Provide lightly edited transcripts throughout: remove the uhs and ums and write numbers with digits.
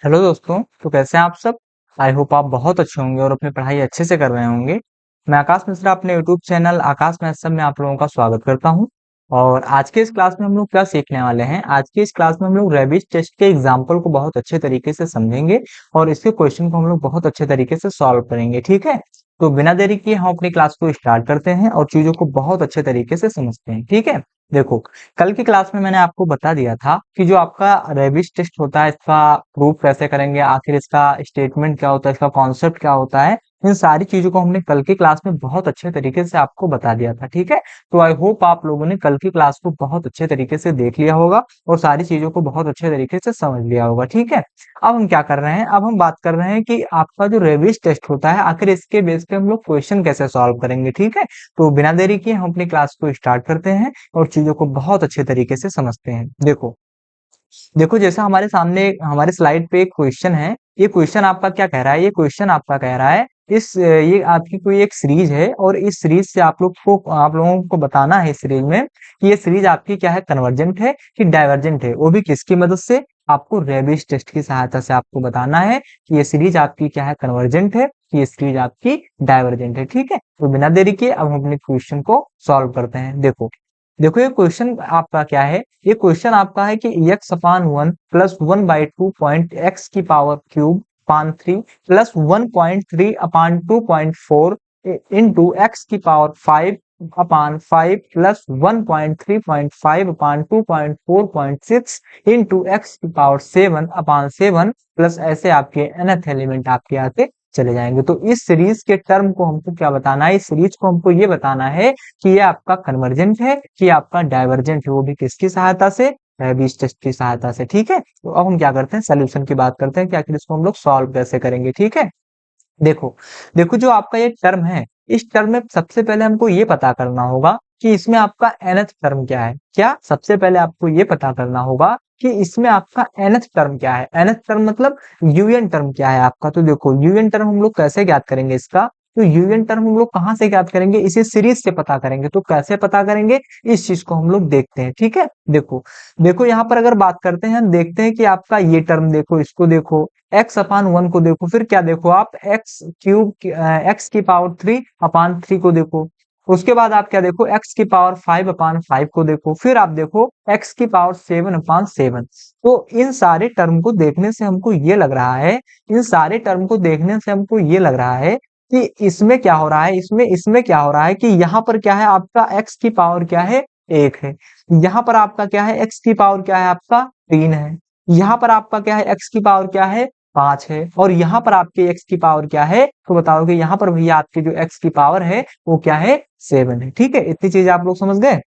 Hello दोस्तों, तो कैसे हैं आप सब। आई होप आप बहुत अच्छे होंगे और अपनी पढ़ाई अच्छे से कर रहे होंगे। मैं आकाश मिश्रा अपने यूट्यूब चैनल आकाश मैथ्स में आप लोगों का स्वागत करता हूं। और आज के इस क्लास में हम लोग क्या सीखने वाले हैं। आज के इस क्लास में हम लोग रैबिट टेस्ट के एग्जाम्पल को बहुत अच्छे तरीके से समझेंगे और इसके क्वेश्चन को हम लोग बहुत अच्छे तरीके से सॉल्व करेंगे। ठीक है, तो बिना देरी किए हम अपनी क्लास को स्टार्ट करते हैं और चीजों को बहुत अच्छे तरीके से समझते हैं। ठीक है, देखो, कल की क्लास में मैंने आपको बता दिया था कि जो आपका रेबिस टेस्ट होता है इसका प्रूफ कैसे करेंगे, आखिर इसका स्टेटमेंट क्या होता है, इसका कॉन्सेप्ट क्या होता है। इन सारी चीजों को हमने कल की क्लास में बहुत अच्छे तरीके से आपको बता दिया था। ठीक है, तो आई होप आप लोगों ने कल की क्लास को बहुत अच्छे तरीके से देख लिया होगा और सारी चीजों को बहुत अच्छे तरीके से समझ लिया होगा। ठीक है, अब हम क्या कर रहे हैं, अब हम बात कर रहे हैं कि आपका जो रेबिस टेस्ट होता है आखिर इसके बेस पे हम लोग क्वेश्चन कैसे सॉल्व करेंगे। ठीक है, तो बिना देरी किए हम अपनी क्लास को स्टार्ट करते हैं और चीजों को बहुत अच्छे तरीके से समझते हैं। देखो देखो जैसा हमारे सामने हमारे स्लाइड पे एक क्वेश्चन है। ये क्वेश्चन आपका क्या कह रहा है, ये क्वेश्चन आपका कह रहा है ये आपकी कोई एक सीरीज है और इस सीरीज से आप लोगों को बताना है इस सीरीज में कि ये सीरीज आपकी क्या है, कन्वर्जेंट है कि डाइवर्जेंट है, वो भी किसकी मदद से, आपको रेबिस टेस्ट की सहायता से आपको बताना है कि ये सीरीज आपकी क्या है, कन्वर्जेंट है कि ये सीरीज आपकी डाइवर्जेंट है। ठीक है, तो बिना देरी किए अब हम अपने क्वेश्चन को सॉल्व करते हैं। देखो देखो ये क्वेश्चन आपका क्या है, ये क्वेश्चन आपका है कि x अपान 1 प्लस 1/2 पॉइंट x की पावर क्यूब अपान 3 प्लस 1.3 अपान 2.4 इंटू x की पावर 5 अपान 5 प्लस 1.3.5 अपान 2.4.6 इंटू x की पावर 7 अपान 7 प्लस ऐसे आपके nth एलिमेंट आपके आते चले जाएंगे। तो इस सीरीज के टर्म को हमको क्या बताना है, इस सीरीज को हमको ये बताना है कि ये आपका कन्वर्जेंट है कि आपका डाइवर्जेंट है, वो भी किसकी सहायता से, रेबिस टेस्ट की सहायता से। ठीक है, तो अब हम क्या करते हैं, सोल्यूशन की बात करते हैं कि आखिर इसको हम लोग सॉल्व कैसे करेंगे। ठीक है, देखो देखो जो आपका ये टर्म है, इस टर्म में सबसे पहले हमको ये पता करना होगा कि इसमें आपका nth टर्म क्या है। क्या सबसे पहले आपको ये पता करना होगा कि इसमें आपका nth टर्म क्या है। nth टर्म मतलब यूएन टर्म क्या है आपका। तो देखो यूएन टर्म हम लोग कैसे ज्ञात करेंगे इसका, तो यूएन टर्म हम लोग कहाँ से ज्ञात करेंगे, इसी सीरीज से पता करेंगे। तो कैसे पता करेंगे, इस चीज को हम लोग देखते हैं। ठीक है, देखो देखो यहाँ पर अगर बात करते हैं, देखते हैं कि आपका ये टर्म देखो, इसको देखो, x अपान 1 को देखो, फिर क्या देखो आप x क्यूब x की पावर 3 अपान 3 को देखो, उसके बाद आप क्या देखो x की पावर 5 अपान 5 को देखो, फिर आप देखो x की पावर 7 अपान 7। तो इन सारे टर्म को देखने से हमको ये लग रहा है, इन सारे टर्म को देखने से हमको ये लग रहा है कि इसमें क्या हो रहा है, इसमें इसमें क्या हो रहा है कि यहाँ पर क्या है, आपका x की पावर क्या है, 1 है। यहाँ पर आपका क्या है, x की पावर क्या है, आपका 3 है। यहाँ पर आपका क्या है, x की पावर क्या है, 5 है। और यहाँ पर आपके x की पावर क्या है, तो बताओगे यहाँ पर भैया आपकी जो x की पावर है वो क्या है, 7 है। ठीक है, इतनी चीज आप लोग समझ गए।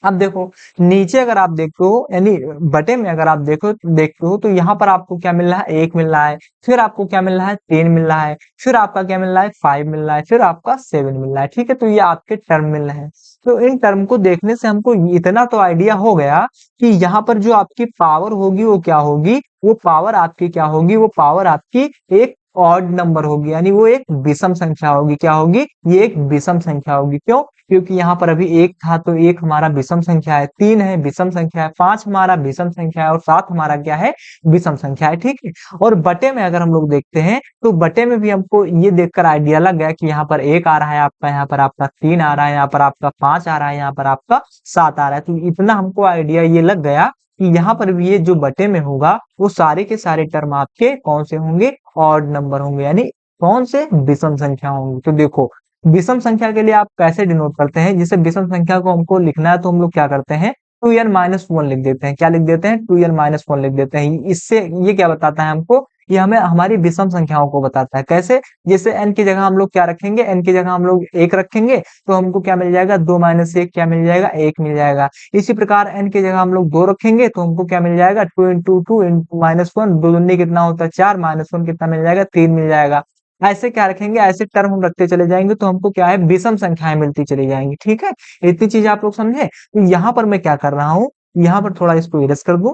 अब देखो नीचे अगर आप देखते हो, यानी बटे में अगर आप देखते हो तो यहाँ पर आपको क्या मिल रहा है, 1 मिल रहा है, फिर आपको क्या मिल रहा है, 3 मिल रहा है, फिर आपका क्या मिल रहा है, 5 मिल रहा है, फिर आपका 7 मिल रहा है। ठीक है, तो ये आपके टर्म मिल रहे हैं। तो इन टर्म को देखने से हमको इतना तो आइडिया हो गया कि यहाँ पर जो आपकी पावर होगी वो क्या होगी, वो पावर आपकी क्या होगी, वो पावर आपकी एक ऑड नंबर होगी, यानी वो एक विषम संख्या होगी। क्या होगी, ये एक विषम संख्या होगी। क्यों, क्योंकि यहाँ पर अभी 1 था तो 1 हमारा विषम संख्या है, 3 है विषम संख्या है, 5 हमारा विषम संख्या है और 7 हमारा क्या है, विषम संख्या है। ठीक है, और बटे में अगर हम लोग देखते हैं तो बटे में भी हमको ये देखकर आइडिया लग गया कि यहाँ पर 1 आ रहा है आपका, यहाँ पर आपका 3 आ रहा है, यहाँ पर आपका 5 आ रहा है, यहाँ पर आपका 7 आ रहा है। तो इतना हमको आइडिया ये लग गया कि यहाँ पर भी ये जो बटे में होगा वो सारे के सारे टर्म आपके कौन से होंगे, ऑड नंबर होंगे, यानी कौन से, विषम संख्या होंगे। तो देखो विषम संख्या के लिए आप कैसे डिनोट करते हैं, जैसे विषम संख्या को हमको लिखना है तो हम लोग क्या करते हैं, 2n-1 लिख देते हैं। क्या लिख देते हैं, 2n-1 लिख देते हैं। इससे ये क्या बताता है हमको, ये हमें हमारी विषम संख्याओं को बताता है। कैसे, जैसे n की जगह हम लोग क्या रखेंगे, n की जगह हम लोग 1 रखेंगे तो हमको क्या मिल जाएगा, 2 - 1 क्या मिल जाएगा, 1 मिल जाएगा। इसी प्रकार n की जगह हम लोग 2 रखेंगे तो हमको क्या मिल जाएगा, 2 × 2 -1, 2 दूनी कितना होता है, 4 -1 कितना मिल जाएगा, 3 मिल जाएगा। ऐसे क्या रखेंगे, ऐसे टर्म हम रखते चले जाएंगे तो हमको क्या है, विषम संख्याएं मिलती चली जाएंगी। ठीक है, इतनी चीज आप लोग समझे। तो यहाँ पर मैं क्या कर रहा हूँ, यहाँ पर थोड़ा इसको इरेज कर दूं,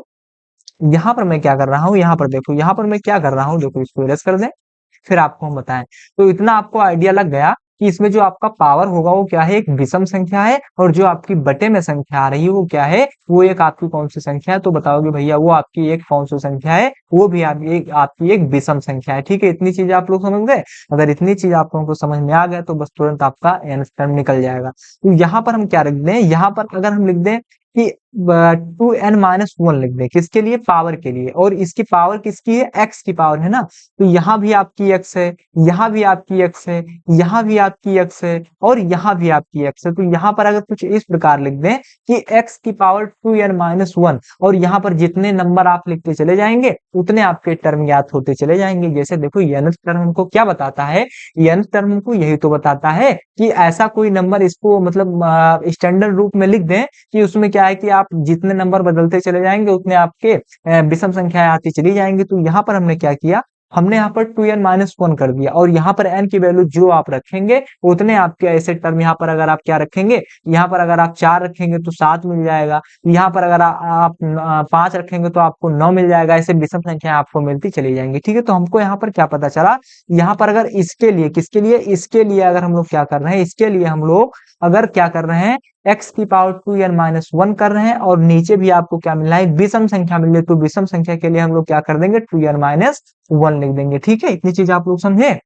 यहाँ पर मैं क्या कर रहा हूँ, यहाँ पर देखो, यहाँ पर मैं क्या कर रहा हूँ, देखो इसको इरेज कर दें, फिर आपको हम बताएं। तो इतना आपको आइडिया लग गया कि इसमें जो आपका पावर होगा वो क्या है, एक विषम संख्या है, और जो आपकी बटे में संख्या आ रही है वो क्या है, वो एक आपकी कौन सी संख्या है, तो बताओगे भैया वो आपकी एक कौन सी संख्या है, वो भी आपकी एक विषम संख्या है। ठीक है, इतनी चीज आप लोग समझ गए। अगर इतनी चीज आप लोगों को समझ में आ गया तो बस तुरंत आपका nth टर्म निकल जाएगा। तो यहाँ पर हम क्या लिख दें, यहाँ पर अगर हम लिख दें कि 2n-1 लिख दें, किसके लिए, पावर के लिए, और इसकी पावर किसकी है, x की पावर है ना, तो यहाँ भी आपकी x है, यहाँ भी आपकी x है, यहाँ भी आपकी x है, और यहाँ भी आपकी x है। तो यहाँ पर अगर कुछ इस प्रकार लिख दें कि x की पावर 2n-1, और यहाँ पर जितने नंबर आप लिखते चले जाएंगे उतने आपके टर्म ज्ञात होते चले जाएंगे। जैसे देखो nth टर्म हमको क्या बताता है, nth टर्म हमको यही तो बताता है कि ऐसा कोई नंबर, इसको मतलब स्टैंडर्ड रूप में लिख दें कि उसमें क्या है कि आप जितने नंबर बदलते चले जाएंगे उतने आपके विषम संख्याएं आती चली जाएंगी। तो यहाँ पर हमने क्या किया, हमने यहाँ पर 2n-1 कर दिया, और यहाँ पर n की वैल्यू जो आप रखेंगे उतने आपके ऐसे टर्म, यहाँ पर अगर आप क्या रखेंगे, यहाँ पर अगर आप 4 रखेंगे तो 7 मिल जाएगा, यहाँ पर अगर आप 5 रखेंगे तो आपको 9 मिल जाएगा, ऐसे विषम संख्या आपको मिलती चली जाएंगी। ठीक है, तो हमको यहाँ पर क्या पता चला, यहाँ पर अगर इसके लिए, किसके लिए, इसके लिए अगर हम लोग क्या कर रहे हैं, इसके लिए हम लोग अगर क्या कर रहे हैं, x की पावर 2n-1 कर रहे हैं, और नीचे भी आपको क्या मिल रहा है, विषम संख्या मिल रही है, तो विषम संख्या के लिए हम लोग क्या कर देंगे, 2n-1 लिख देंगे। ठीक है, इतनी चीज आप लोग समझे।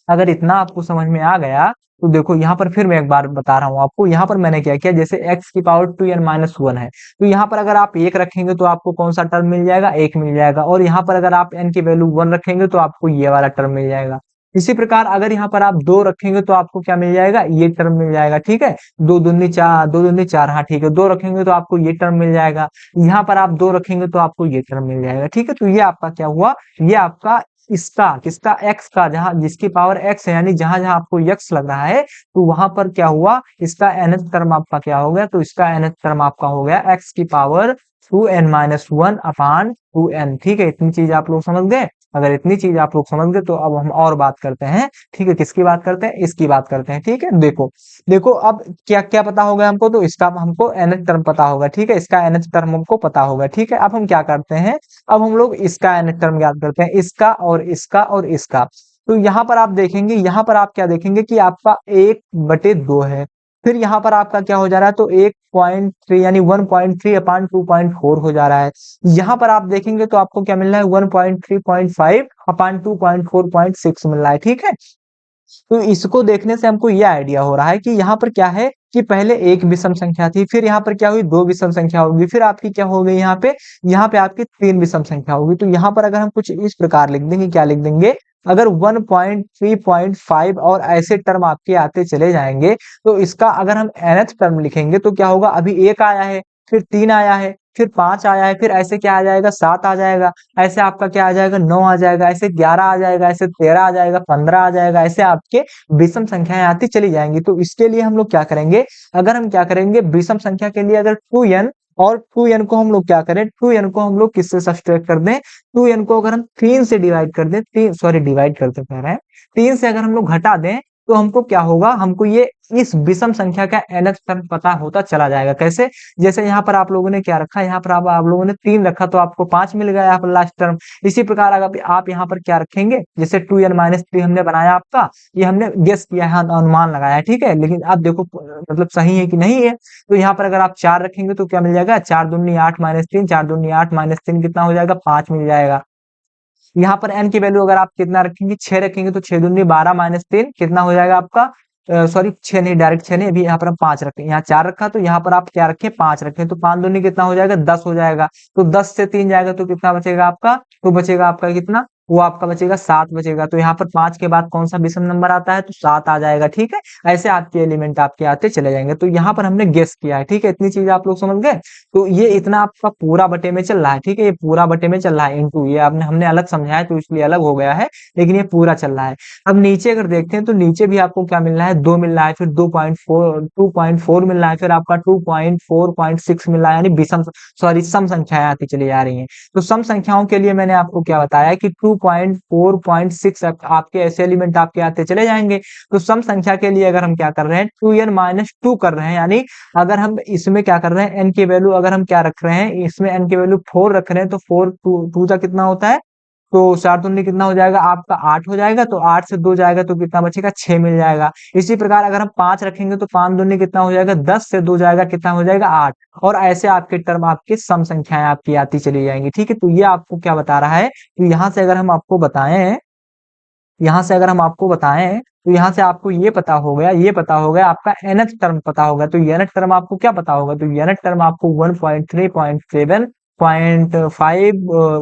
अगर इतना आपको समझ में आ गया तो देखो यहाँ पर फिर मैं एक बार बता रहा हूँ आपको, यहाँ पर मैंने क्या किया, जैसे x की पावर 2n-1 है, तो यहाँ पर अगर आप 1 रखेंगे तो आपको कौन सा टर्म मिल जाएगा, 1 मिल जाएगा, और यहाँ पर अगर आप n की वैल्यू 1 रखेंगे तो आपको ये वाला टर्म मिल जाएगा। इसी प्रकार अगर यहाँ पर आप 2 रखेंगे तो आपको क्या मिल जाएगा, ये टर्म मिल जाएगा। ठीक है, 2 दूनी 4, हाँ ठीक है, 2 रखेंगे तो आपको ये टर्म मिल जाएगा, यहाँ पर आप 2 रखेंगे तो आपको ये टर्म मिल जाएगा। ठीक है, तो ये आपका क्या हुआ, ये आपका इसका किसका, x का, जहां जिसकी पावर x है, यानी जहां जहां आपको x लग रहा है तो वहां पर क्या हुआ, इसका nth टर्म आपका क्या हो गया, तो इसका nth टर्म आपका हो गया x की पावर 2n-1 अपान 2n। ठीक है, इतनी चीज आप लोग समझ गए। अगर इतनी चीज आप लोग समझ गए तो अब हम और बात करते हैं। ठीक है, किसकी बात करते हैं, इसकी बात करते हैं। ठीक है, देखो देखो अब क्या क्या पता होगा हमको, तो इसका हमको nth टर्म पता होगा। ठीक है, इसका nth टर्म हमको पता होगा। ठीक है, अब हम क्या करते हैं, अब हम लोग इसका nth टर्म याद करते हैं, इसका और इसका और इसका। तो यहाँ पर आप देखेंगे, यहाँ पर आप क्या देखेंगे कि आपका 1/2 है, फिर यहाँ पर आपका क्या हो जा रहा है, तो 1.3 यानी 1.3 अपान 2.4 हो जा रहा है। यहाँ पर आप देखेंगे तो आपको क्या मिल रहा है, 1.3.5 अपान 2.4.6 मिल रहा है। ठीक है, तो इसको देखने से हमको ये आइडिया हो रहा है कि यहाँ पर क्या है कि पहले एक विषम संख्या थी, फिर यहाँ पर क्या हुई, 2 विषम संख्या होगी, फिर आपकी क्या हो गई, यहाँ पे आपकी 3 विषम संख्या होगी। तो यहाँ पर अगर हम कुछ इस प्रकार लिख देंगे, क्या लिख देंगे, अगर 1.3.5 और ऐसे टर्म आपके आते चले जाएंगे तो इसका अगर हम nth टर्म लिखेंगे तो क्या होगा, अभी 1 आया है, फिर 3 आया है, फिर 5 आया है, फिर ऐसे क्या आ जाएगा, 7 आ जाएगा, ऐसे आपका क्या आ जाएगा, 9 आ जाएगा, ऐसे 11 आ जाएगा, ऐसे 13 आ जाएगा, 15 आ जाएगा, ऐसे आपके विषम संख्याएं आती चली जाएंगी। तो इसके लिए हम लोग क्या करेंगे, अगर हम क्या करेंगे, विषम संख्या के लिए अगर 2n, और 2n को हम लोग क्या करें, 2n को हम लोग किससे सब्सट्रैक्ट कर दें, 2n को अगर हम 3 से डिवाइड कर दें, डिवाइड करते कह रहे हैं, 3 से अगर हम लोग घटा दें तो हमको क्या होगा, हमको ये इस विषम संख्या का nth टर्म पता होता चला जाएगा। कैसे, जैसे यहाँ पर आप लोगों ने क्या रखा, यहाँ पर आप लोगों ने 3 रखा तो आपको 5 मिल गया यहाँ पर लास्ट टर्म। इसी प्रकार अगर आप यहाँ पर क्या रखेंगे, जैसे 2n-3 हमने बनाया आपका, ये हमने गेस किया है, अनुमान लगाया है। ठीक है, लेकिन आप देखो मतलब सही है कि नहीं है। तो यहाँ पर अगर आप 4 रखेंगे तो क्या मिल जाएगा, 4 दूनी 8 -3, 4 दूनी 8 -3 कितना हो जाएगा, 5 मिल जाएगा। यहाँ पर n की वैल्यू अगर आप कितना रखेंगे, 6 रखेंगे तो 6 दूनी 12 -3 कितना हो जाएगा आपका, सॉरी 6 नहीं, डायरेक्ट 6 नहीं, अभी यहाँ पर हम 5 रखें, यहाँ 4 रखा तो यहाँ पर आप क्या रखें, 5 रखें, तो 5 दूनी कितना हो जाएगा, 10 हो जाएगा। तो 10 से 3 जाएगा तो कितना बचेगा आपका, तो बचेगा आपका कितना, वो आपका बचेगा 7 बचेगा। तो यहाँ पर 5 के बाद कौन सा विषम नंबर आता है, तो 7 आ जाएगा। ठीक है, ऐसे आपके एलिमेंट आपके आते चले जाएंगे। तो यहाँ पर हमने गेस किया है। ठीक है, इतनी चीज आप लोग समझ गए। तो ये इतना आपका पूरा बटे में चल रहा है। ठीक है, ये पूरा बटे में चल रहा है, इनटू ये आपने हमने अलग समझाया तो इसलिए अलग हो गया है, लेकिन ये पूरा चल रहा है। अब नीचे अगर देखते हैं तो नीचे भी आपको क्या मिल रहा है, 2 मिल रहा है, फिर 2.4 मिल रहा है, फिर आपका 2.4.6 मिल रहा है, यानी विषम सम संख्याएं आती चली जा रही हैं। तो सम संख्याओं के लिए मैंने आपको क्या बताया कि 2.4.6 आपके ऐसे एलिमेंट आपके आते चले जाएंगे। तो सम संख्या के लिए अगर हम क्या कर रहे हैं, 2n-2 कर रहे हैं, यानी अगर हम इसमें क्या कर रहे हैं, n की वैल्यू अगर हम क्या रख रहे हैं, इसमें n की वैल्यू 4 रख रहे हैं, तो 4 2 का कितना होता है, तो 4 दूनी कितना हो जाएगा आपका 8 हो जाएगा, तो 8 से 2 जाएगा तो कितना बचेगा 6 मिल जाएगा। इसी प्रकार अगर हम 5 रखेंगे तो 5 दूनी कितना हो जाएगा 10 से 2 जाएगा कितना हो जाएगा 8, और ऐसे आपके टर्म आपकी सम संख्याएं आपकी आती चली जाएंगी। ठीक है, तो ये आपको क्या बता रहा है, तो यहाँ से अगर हम आपको बताएं, यहाँ से अगर हम आपको बताएं तो यहाँ से आपको ये पता हो गया, ये पता हो गया आपका nth टर्म पता होगा। तो nth टर्म आपको क्या पता होगा, तो nth टर्म आपको 1.3.7.5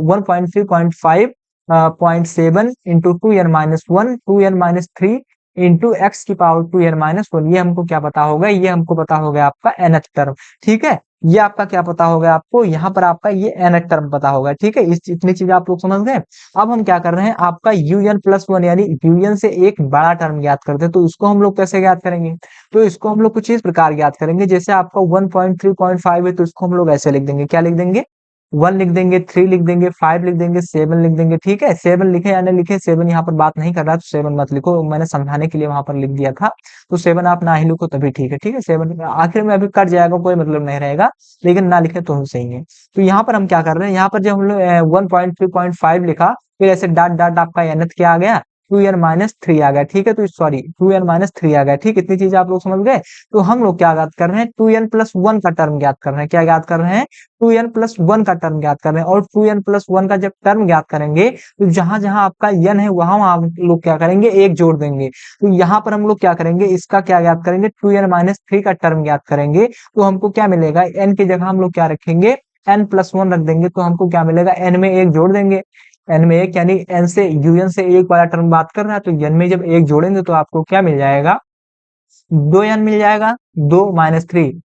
1.3.5 into 2n-1 2n-3 into x की पावर 2n-1, ये हमको क्या पता होगा, ये हमको पता होगा आपका nth टर्म। ठीक है, ये आपका क्या पता होगा आपको, यहाँ पर आपका ये nth टर्म पता होगा। ठीक है, इस इतनी चीज आप लोग समझ गए। अब हम क्या कर रहे हैं, आपका un+1 यानी un से एक बड़ा टर्म ज्ञात करते हैं, तो इसको हम लोग कैसे ज्ञात करेंगे, तो इसको हम लोग कुछ इस प्रकार ज्ञात करेंगे, जैसे आपका 1.3.5 है तो इसको हम लोग ऐसे लिख देंगे, क्या लिख देंगे 1 लिख देंगे, 3 लिख देंगे, 5 लिख देंगे, 7 लिख देंगे। ठीक है, 7 लिखे या नहीं लिखे, 7 यहाँ पर बात नहीं कर रहा, तो 7 मत लिखो, मैंने समझाने के लिए वहां पर लिख दिया था, तो 7 आप ना ही लिखो तभी ठीक है। ठीक है, 7 आखिर में अभी कट जाएगा, कोई मतलब नहीं रहेगा, लेकिन ना लिखे तो सही है। तो यहाँ पर हम क्या कर रहे हैं, यहाँ पर जब हम लोग 1.3.5 लिखा, फिर ऐसे डॉट डॉट आपका nth क्या आ गया 2n-3 आ गया। ठीक है, तो सॉरी 2n-3 आ गया। ठीक, इतनी चीज आप लोग समझ गए। तो हम लोग क्या ज्ञात कर रहे हैं, 2n+1 का टर्म ज्ञात कर रहे हैं, क्या ज्ञात कर रहे हैं 2n+1 का टर्म ज्ञात कर रहे हैं। और 2n+1 का जब टर्म ज्ञात करेंगे तो जहां जहां आपका n है वहां वहां हम लोग क्या करेंगे एक जोड़ देंगे। तो यहाँ पर हम लोग क्या करेंगे, इसका क्या ज्ञात करेंगे 2n-3 का टर्म ज्ञात करेंगे, तो हमको क्या मिलेगा, n की जगह हम लोग क्या रखेंगे n+1 रख देंगे, तो हमको क्या मिलेगा n में एक जोड़ देंगे, n में एक यानी n से un से एक वाला टर्म बात कर रहा है, तो n में जब एक जोड़ेंगे तो आपको क्या मिल जाएगा 2n मिल जाएगा, 2-3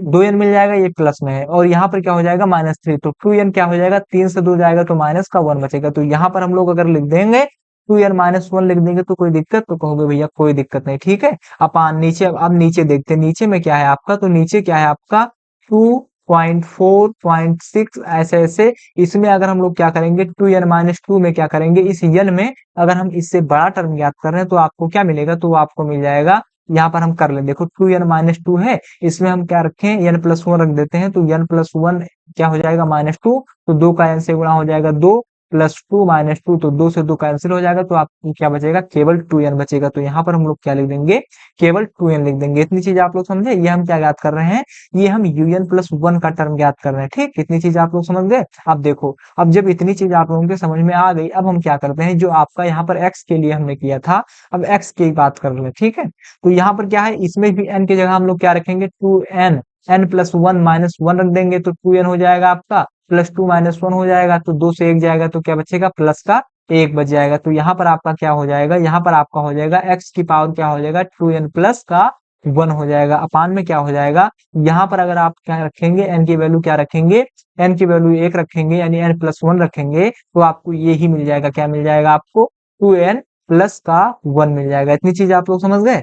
2n मिल जाएगा, ये प्लस में है, और यहाँ पर क्या हो जाएगा -3, तो 2n क्या हो जाएगा 3 से 2 जाएगा तो माइनस का 1 बचेगा। तो यहाँ पर हम लोग अगर लिख देंगे 2n-1 लिख देंगे तो कोई दिक्कत, तो कहोगे भैया कोई दिक्कत नहीं। ठीक है, अपान नीचे, अब नीचे देखते हैं नीचे में क्या है आपका, तो नीचे क्या है आपका 2.4.6 ऐसे ऐसे। इसमें अगर हम लोग क्या करेंगे 2n-2 में क्या करेंगे, इस n में अगर हम इससे बड़ा टर्म ज्ञात कर रहे हैं तो आपको क्या मिलेगा, तो आपको मिल जाएगा, यहाँ पर हम कर लें, देखो 2n-2 है, इसमें हम क्या रखें n+1 रख देते हैं, तो n+1 क्या हो जाएगा -2, तो 2 का n से गुणा हो जाएगा 2 +2 -2, तो 2 से 2 कैंसिल हो जाएगा, तो आपको क्या बचेगा केवल 2n बचेगा। तो यहाँ पर हम लोग क्या लिख देंगे केवल 2n लिख देंगे। इतनी चीज आप लोग समझे, ये हम क्या ज्ञात कर रहे हैं, ये हम un+1 का टर्म ज्ञात कर रहे हैं। ठीक, इतनी चीज आप लोग समझ गए। अब देखो, अब जब इतनी चीज आप लोगों के समझ में आ गई, अब हम क्या करते हैं, जो आपका यहाँ पर x के लिए हमने किया था, अब x की बात कर रहे हैं। ठीक है, तो यहाँ पर क्या है, इसमें भी n की जगह हम लोग क्या रखेंगे 2n, n+1 रख देंगे तो 2n हो जाएगा आपका, +2 - 1 हो जाएगा, तो 2 से 1 जाएगा तो क्या बचेगा प्लस का 1 बच जाएगा। तो यहाँ पर आपका क्या हो जाएगा, यहाँ पर आपका हो जाएगा x की पावर क्या हो जाएगा 2n प्लस का 1 हो जाएगा, अपान में क्या हो जाएगा, यहाँ पर अगर आप क्या रखेंगे n की वैल्यू क्या रखेंगे, n की वैल्यू 1 रखेंगे यानी n+1 रखेंगे, तो आपको ये ही मिल जाएगा, क्या मिल जाएगा आपको 2n प्लस का 1 मिल जाएगा। इतनी चीज आप लोग समझ गए।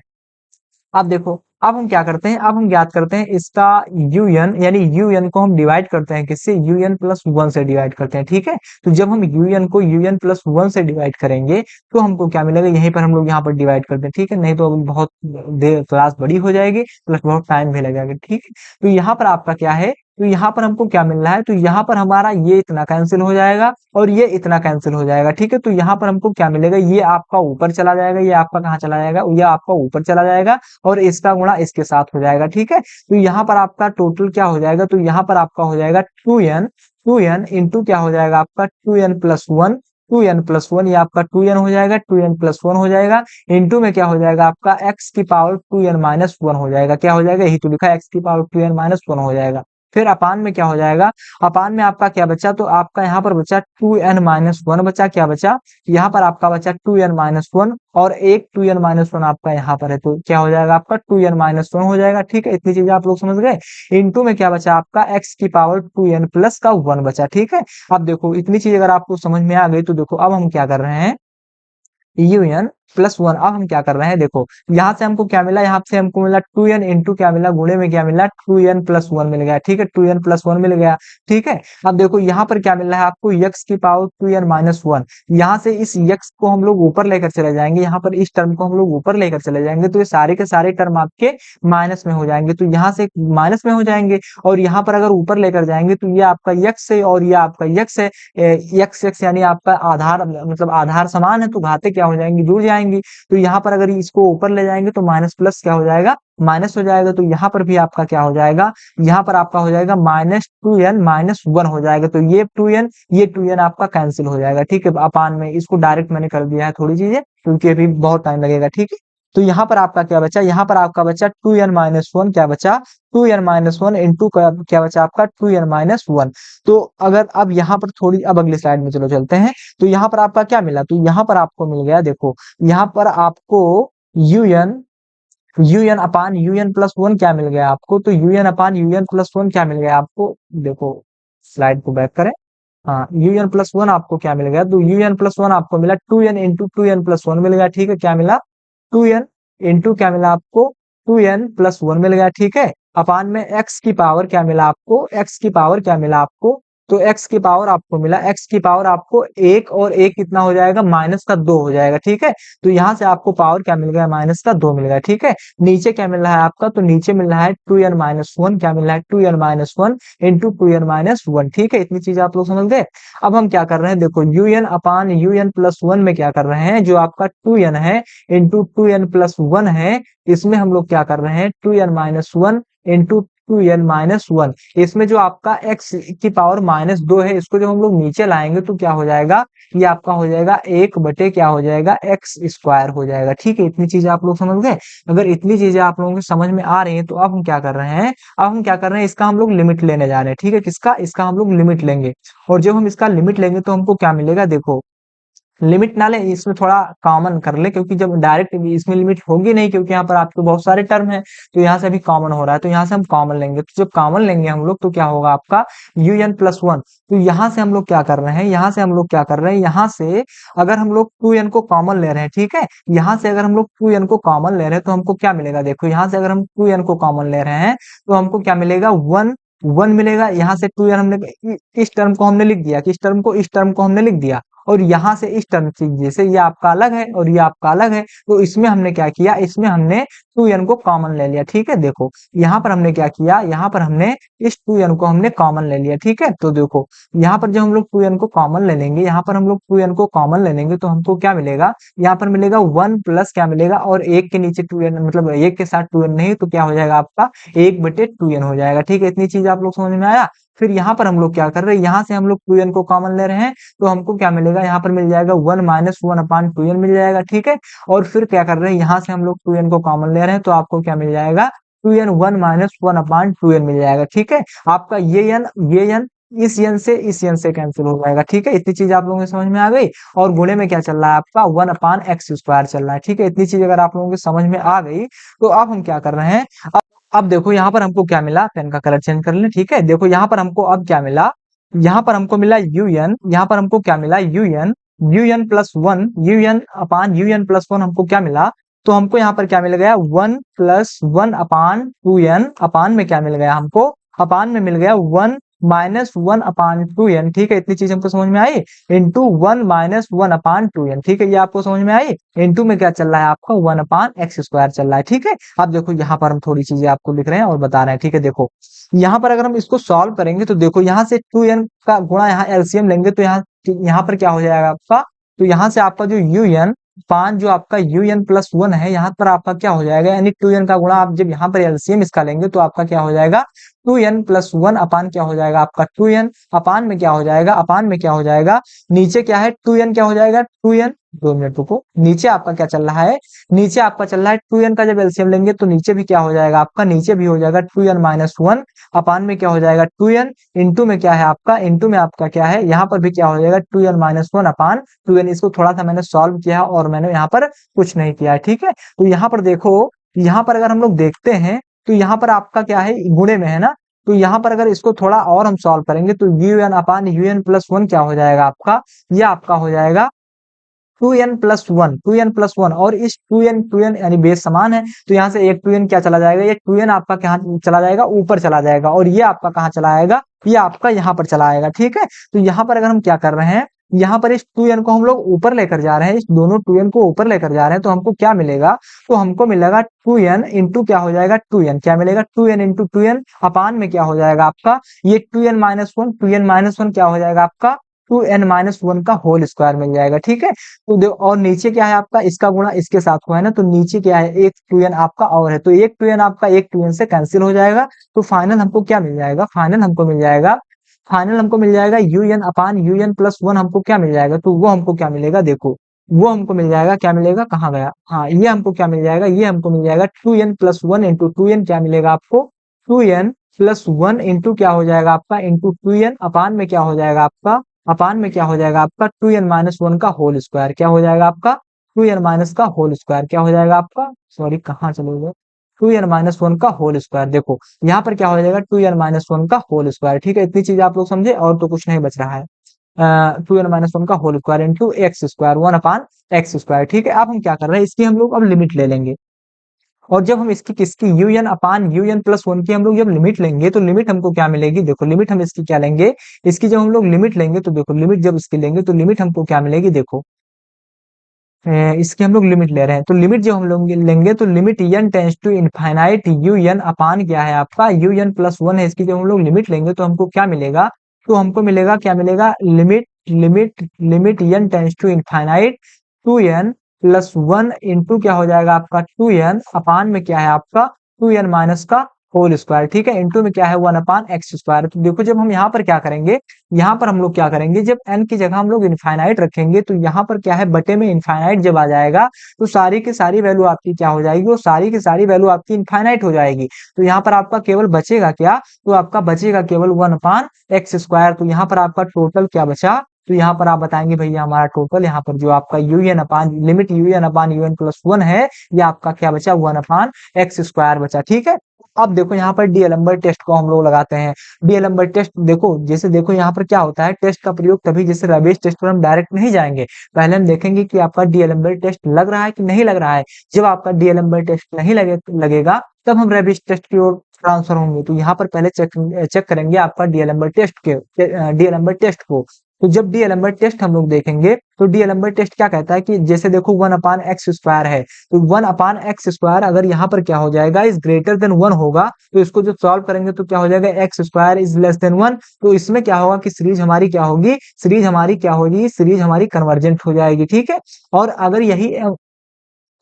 अब देखो, अब हम क्या करते हैं, अब हम ज्ञात करते हैं इसका un, यानी un को हम डिवाइड करते हैं किससे, un+1 से डिवाइड करते हैं। ठीक है, तो जब हम un को un+1 से डिवाइड करेंगे तो हमको क्या मिलेगा, यहीं पर हम लोग यहाँ पर डिवाइड करते हैं। ठीक है, नहीं तो अभी बहुत देर क्लास बड़ी हो जाएगी प्लस बहुत टाइम भी लगेगा। ठीक है, तो यहाँ पर आपका क्या है, तो यहाँ पर हमको क्या मिल रहा है, तो यहाँ पर हमारा ये इतना कैंसिल हो जाएगा और ये इतना कैंसिल हो जाएगा। ठीक है, तो यहाँ पर हमको क्या मिलेगा, ये आपका ऊपर चला जाएगा, ये आपका कहाँ चला जाएगा, ये आपका ऊपर चला जाएगा और इसका गुणा इसके साथ हो जाएगा। ठीक है, तो यहाँ पर आपका टोटल क्या हो जाएगा, तो यहाँ पर आपका हो जाएगा 2n इंटू क्या हो जाएगा आपका 2n+1, 2n+1 ये आपका 2n हो जाएगा, 2n+1 हो जाएगा, इंटू में क्या हो जाएगा आपका x की पावर 2n-1 हो जाएगा, क्या हो जाएगा, यही तो लिखा है x की पावर 2n-1 हो जाएगा। फिर अपान में क्या हो जाएगा, अपान में आपका क्या बचा, तो आपका यहाँ पर बचा 2n-1 बचा, क्या बचा, यहाँ पर आपका बचा 2n-1 और एक 2n-1 आपका यहाँ पर है, तो क्या हो जाएगा आपका 2n-1 हो जाएगा। ठीक है, इतनी चीजें आप लोग समझ गए। इनटू में क्या बचा आपका x की पावर 2n प्लस का 1 बचा। ठीक है, अब देखो इतनी चीज अगर आपको समझ में आ गई तो देखो अब हम क्या कर रहे हैं, un प्लस 1। अब हम क्या कर रहे हैं, देखो यहाँ से हमको क्या मिला, यहाँ से हमको मिला 2n इंटू क्या मिला, गुणे में क्या मिला 2n प्लस 1 मिल गया, ठीक है 2n प्लस 1 मिल गया, ठीक है। अब देखो यहाँ पर क्या मिल रहा है आपको, x की पावर 2n माइनस 1। यहाँ से इस x को हम लोग ऊपर लेकर चले जाएंगे, यहाँ पर इस टर्म को हम लोग ऊपर लेकर चले जाएंगे, तो ये सारे के सारे टर्म आपके माइनस में हो जाएंगे, तो यहाँ से माइनस में हो जाएंगे। और यहाँ पर अगर ऊपर लेकर जाएंगे तो ये आपका x है और ये आपका x है, x यानी आपका आधार, मतलब आधार समान है, तो घाते क्या हो जाएंगी, जुड़ जाएंगी। तो यहाँ पर अगर इसको ऊपर ले जाएंगे तो माइनस प्लस क्या हो जाएगा, माइनस हो जाएगा। तो यहाँ पर भी आपका क्या हो जाएगा, यहाँ पर आपका हो जाएगा -2n माइनस 1 हो जाएगा। तो ये 2n, ये 2n आपका कैंसिल हो जाएगा, ठीक है। अपान में इसको डायरेक्ट मैंने कर दिया है थोड़ी चीजें, क्योंकि अभी बहुत टाइम लगेगा, ठीक है। तो यहाँ पर आपका क्या बचा, यहाँ पर आपका बचा 2n माइनस 1, क्या बचा 2n माइनस 1 इंटू क्या बचा आपका 2n माइनस 1। तो अगर अब यहाँ पर थोड़ी, अब अगली स्लाइड में चलो चलते हैं। तो यहाँ पर आपका क्या मिला, तो यहाँ पर आपको मिल गया, देखो यहाँ पर आपको un अपान un प्लस 1 क्या मिल गया आपको, तो un अपान un प्लस 1 क्या मिल गया आपको, देखो स्लाइड को बैक करें। हाँ, un प्लस 1 आपको क्या मिल गया, तो un प्लस 1 आपको मिला 2n इंटू 2n प्लस 1 मिल गया, ठीक है। क्या मिला 2n इंटू क्या मिला आपको 2n प्लस 1 मिल गया, ठीक है। अपान में x की पावर क्या मिला आपको, x की पावर क्या मिला आपको, तो x की पावर आपको मिला, x की पावर आपको 1 और 1 कितना हो जाएगा, माइनस का 2 हो जाएगा, ठीक है। तो यहाँ से आपको पावर क्या मिल गया, माइनस का 2 मिल गया, ठीक है। नीचे क्या मिल रहा है आपका, तो नीचे मिल रहा है 2n माइनस 1, क्या मिल रहा है 2n minus 1 into 2n minus 1, ठीक है। इतनी चीज आप लोग समझ गए। अब हम क्या कर रहे हैं, देखो un अपान un प्लस 1 में क्या कर रहे हैं, जो आपका 2n है इंटू 2n प्लस 1 है, इसमें हम लोग क्या कर रहे हैं 2n minus 1 into 2n minus 1। इसमें जो आपका x की पावर माइनस 2 है, इसको जब हम लोग नीचे लाएंगे तो क्या हो जाएगा, ये आपका हो जाएगा 1 बटे क्या हो जाएगा, x स्क्वायर हो जाएगा, ठीक है। इतनी चीजें आप लोग समझ गए। अगर इतनी चीजें आप लोगों को समझ में आ रही है, तो अब हम क्या कर रहे हैं, अब हम क्या कर रहे हैं, इसका हम लोग लिमिट लेने जा रहे हैं, ठीक है। किसका, इसका हम लोग लिमिट लेंगे। और जब हम इसका लिमिट लेंगे तो हमको क्या मिलेगा, देखो लिमिट ना ले, इसमें थोड़ा कॉमन कर ले, क्योंकि जब डायरेक्ट इसमें लिमिट होगी नहीं, क्योंकि यहाँ पर आपके बहुत सारे टर्म है, तो यहाँ से अभी कॉमन हो रहा है, तो यहाँ से हम कॉमन लेंगे। तो जब कॉमन लेंगे हम लोग तो क्या होगा आपका un प्लस 1। तो यहाँ से हम लोग क्या कर रहे हैं, यहाँ से हम लोग क्या कर रहे हैं, यहाँ से अगर हम लोग 2n को कॉमन ले रहे हैं, ठीक है, यहाँ से अगर हम लोग 2n को कॉमन ले रहे हैं तो हमको क्या मिलेगा, देखो यहाँ से अगर हम 2n को कॉमन ले रहे हैं तो हमको क्या मिलेगा, 1 मिलेगा। यहाँ से 2n हमने इस टर्म को हमने लिख दिया, किस टर्म को, इस टर्म को हमने लिख दिया। और यहाँ से इस टर्म से, जैसे ये आपका अलग है और ये आपका अलग है, तो इसमें हमने क्या किया, इसमें हमने 2n को कॉमन ले लिया, ठीक है। देखो यहाँ पर हमने क्या किया, यहाँ पर हमने इस 2n को हमने कॉमन ले लिया, ठीक है। तो देखो यहाँ पर जब हम लोग 2n को कॉमन ले लेंगे, यहाँ पर हम लोग 2n को कॉमन ले लेंगे तो हमको क्या मिलेगा, यहाँ पर मिलेगा 1 प्लस क्या मिलेगा, और 1 के नीचे 2n, मतलब 1 के साथ 2n नहीं, तो क्या हो जाएगा आपका 1 बटे 2n हो जाएगा, ठीक है। इतनी चीज आप लोग समझ में आया। फिर यहाँ पर हम लोग क्या कर रहे हैं, यहाँ से हम लोग 2n को कॉमन ले रहे हैं, तो हमको क्या मिलेगा, यहाँ पर मिल जाएगा 1 माइनस 1 अपान 2n मिल जाएगा, ठीक है। और फिर क्या कर रहे हैं, यहाँ से हम लोग 2n को कॉमन ले रहे हैं, तो आपको क्या मिल जाएगा 2n 1 माइनस 1 अपान 2n मिल जाएगा, ठीक है। आपका ये n इस n से कैंसिल हो जाएगा, ठीक है। इतनी चीज आप लोगों को समझ में आ गई। और गुणे में क्या चल रहा है आपका 1 अपान एक्स स्क्वायर चल रहा है, ठीक है। इतनी चीज अगर आप लोगों को समझ में आ गई, तो अब हम क्या कर रहे हैं, अब देखो यहाँ पर हमको क्या मिला, पेन का कलर चेंज कर लें, ठीक है। देखो यहाँ पर हमको अब क्या मिला, यहाँ पर हमको मिला un, यहाँ पर हमको क्या मिला un प्लस 1, un अपान un प्लस 1 हमको क्या मिला, तो हमको यहाँ पर क्या मिल गया 1 प्लस 1 अपान 2n, अपान में क्या मिल गया हमको, अपान में मिल गया 1 माइनस 1 अपान 2n, ठीक है। इतनी चीज हमको समझ में आई। इंटू 1 माइनस 1 अपान 2n, ठीक है, ये आपको समझ में आई। इंटू में क्या चल रहा है आपका 1 अपान एक्स स्क्वायर चल रहा है, ठीक है। अब देखो यहाँ पर हम थोड़ी चीजें आपको लिख रहे हैं और बता रहे हैं, ठीक है। देखो यहाँ पर अगर हम इसको सॉल्व करेंगे तो देखो यहाँ से 2n का गुणा यहाँ एलसीएम लेंगे, तो यहाँ पर क्या हो जाएगा आपका, तो यहाँ से आपका जो un पान, जो आपका un प्लस 1 है, यहाँ पर आपका क्या हो जाएगा, यानी 2n का गुणा आप जब यहाँ पर एलसीएम इसका लेंगे तो आपका क्या हो जाएगा 2n प्लस 1 अपान क्या हो जाएगा आपका 2n, अपान में क्या हो जाएगा, अपान में क्या हो जाएगा, नीचे क्या है 2n क्या हो जाएगा 2n, 2 मिनट रुको, नीचे आपका क्या चल रहा है, नीचे आपका चल रहा है 2n का जब एलसीएम लेंगे तो नीचे भी क्या हो जाएगा आपका, नीचे भी हो जाएगा 2n माइनस 1 अपान में क्या हो जाएगा 2n, इंटू में क्या है आपका, इंटू में आपका क्या है, यहाँ पर भी क्या हो जाएगा 2n माइनस 1 अपान 2n। इसको थोड़ा सा मैंने सॉल्व किया और मैंने यहाँ पर कुछ नहीं किया है, ठीक है। तो यहाँ पर देखो, यहाँ पर अगर हम लोग देखते हैं तो यहाँ पर आपका क्या है, गुणे में है ना, तो यहाँ पर अगर इसको थोड़ा और हम सॉल्व करेंगे तो un अपान un प्लस 1 क्या हो जाएगा आपका, यह आपका हो जाएगा 2n+1 और इस 2n यानी बेस समान है, तो यहाँ से एक 2n क्या चला जाएगा, ये 2n आपका कहाँ चला जाएगा, ऊपर चला जाएगा, और ये आपका कहाँ चला आएगा, ये आपका यहाँ पर चला आएगा। ठीक है, तो यहाँ पर अगर हम क्या कर रहे हैं, यहाँ पर इस 2n को हम लोग ऊपर लेकर जा रहे हैं, इस दोनों 2n को ऊपर लेकर जा रहे हैं, तो हमको क्या मिलेगा, तो हमको मिलेगा 2n इंटू क्या हो जाएगा, 2n क्या मिलेगा, 2n इंटू 2n अपान में क्या हो जाएगा आपका, ये 2n-1 क्या हो जाएगा आपका, 2n-1 का होल स्क्वायर मिल जाएगा। ठीक है, तो देखो, और नीचे क्या है आपका, इसका गुणा इसके साथ हुआ है ना, तो नीचे क्या है, एक 2n आपका और है, तो एक 2n आपका एक 2n से कैंसिल हो जाएगा, तो फाइनल हमको क्या मिल जाएगा, फाइनल हमको मिल जाएगा un/un+1 हमको क्या मिल जाएगा, तो वो हमको क्या मिलेगा, देखो वो हमको मिल जाएगा, क्या मिलेगा, कहाँ गया, हाँ ये हमको क्या मिल जाएगा, ये हमको मिल जाएगा 2n+1 इंटू 2n क्या मिलेगा आपको, 2n+1 इंटू क्या हो जाएगा आपका, इंटू 2n अपान में क्या हो जाएगा आपका, 2n-1 का होल स्क्वायर क्या हो जाएगा आपका, 2n- का होल स्क्वायर क्या हो जाएगा आपका, सॉरी कहाँ चले गए, 2n-1 का होल स्क्वायर। देखो यहाँ पर क्या हो जाएगा, 2n-1 का होल स्क्वायर। ठीक है, इतनी चीज आप लोग समझे, और तो कुछ नहीं बच रहा है। 2n-1 का whole square into x square 1/x²। ठीक है, अब हम क्या कर रहे हैं, इसकी हम लोग अब लिमिट ले लेंगे, और जब हम इसकी किसकी un/un+1 की हम लोग जब लिमिट लेंगे, तो लिमिट हमको क्या मिलेगी, देखो लिमिट हम इसकी क्या लेंगे, इसकी जब हम लोग लिमिट लेंगे, तो देखो लिमिट जब इसकी लेंगे, तो लिमिट हमको क्या मिलेगी, देखो इसकी हम लोग लिमिट ले रहे हैं, तो लिमिट जब हम लोग लेंगे, तो limit n tends to infinite un upon क्या है आपका, un+1 है, इसकी जब हम लोग लिमिट लेंगे, तो हमको क्या मिलेगा, तो हमको मिलेगा क्या मिलेगा, limit limit limit n tends to infinite 2n+1 into क्या हो जाएगा आपका, 2n अपान में क्या है आपका, 2n माइनस का होल स्क्वायर। ठीक है, इंटू में क्या है, 1/x²। तो देखो जब हम यहाँ पर क्या करेंगे, यहाँ पर हम लोग क्या करेंगे, जब n की जगह हम लोग इनफाइनाइट रखेंगे, तो यहाँ पर क्या है, बटे में इनफाइनाइट जब आ जाएगा, तो सारी की सारी वैल्यू आपकी क्या हो जाएगी, वो सारी की सारी वैल्यू आपकी इनफाइनाइट हो जाएगी। तो यहाँ पर आपका केवल बचेगा क्या, तो आपका बचेगा केवल 1/x²। तो यहाँ पर आपका टोटल क्या बचा, तो यहाँ पर आप बताएंगे भैया हमारा टोटल यहाँ पर जो आपका लिमिट un/un+1 है, ये आपका क्या बचा, 1/x² बचा। ठीक है, अब देखो यहाँ पर डीएलएम्बर्ट टेस्ट को हम लोग लगाते हैं। डीएलएम्बर्ट टेस्ट देखो, जैसे देखो यहाँ पर क्या होता है, टेस्ट का प्रयोग तभी, जैसे रबेश टेस्ट पर हम डायरेक्ट नहीं जाएंगे, पहले हम देखेंगे कि आपका डीएलएम्बर्ट टेस्ट लग रहा है कि नहीं लग रहा है। जब आपका डीएलएम्बर्ट टेस्ट नहीं लगेगा, तब हम रबेश टेस्ट की ओर ट्रांसफर होंगे। तो यहाँ पर पहले चेक करेंगे आपका डीएलएम्बर्ट टेस्ट को। तो जब डीएलएम्बर्ट टेस्ट हम लोग देखेंगे, तो डीएलएम्बर्ट टेस्ट क्या कहता है कि जैसे देखो 1/x² है, तो 1/x² अगर यहाँ पर क्या हो जाएगा, इज ग्रेटर देन 1 होगा, तो इसको जब सॉल्व करेंगे तो क्या हो जाएगा, x² इज लेस देन 1। तो इसमें क्या होगा कि सीरीज हमारी क्या होगी, सीरीज हमारी कन्वर्जेंट हो जाएगी। ठीक है,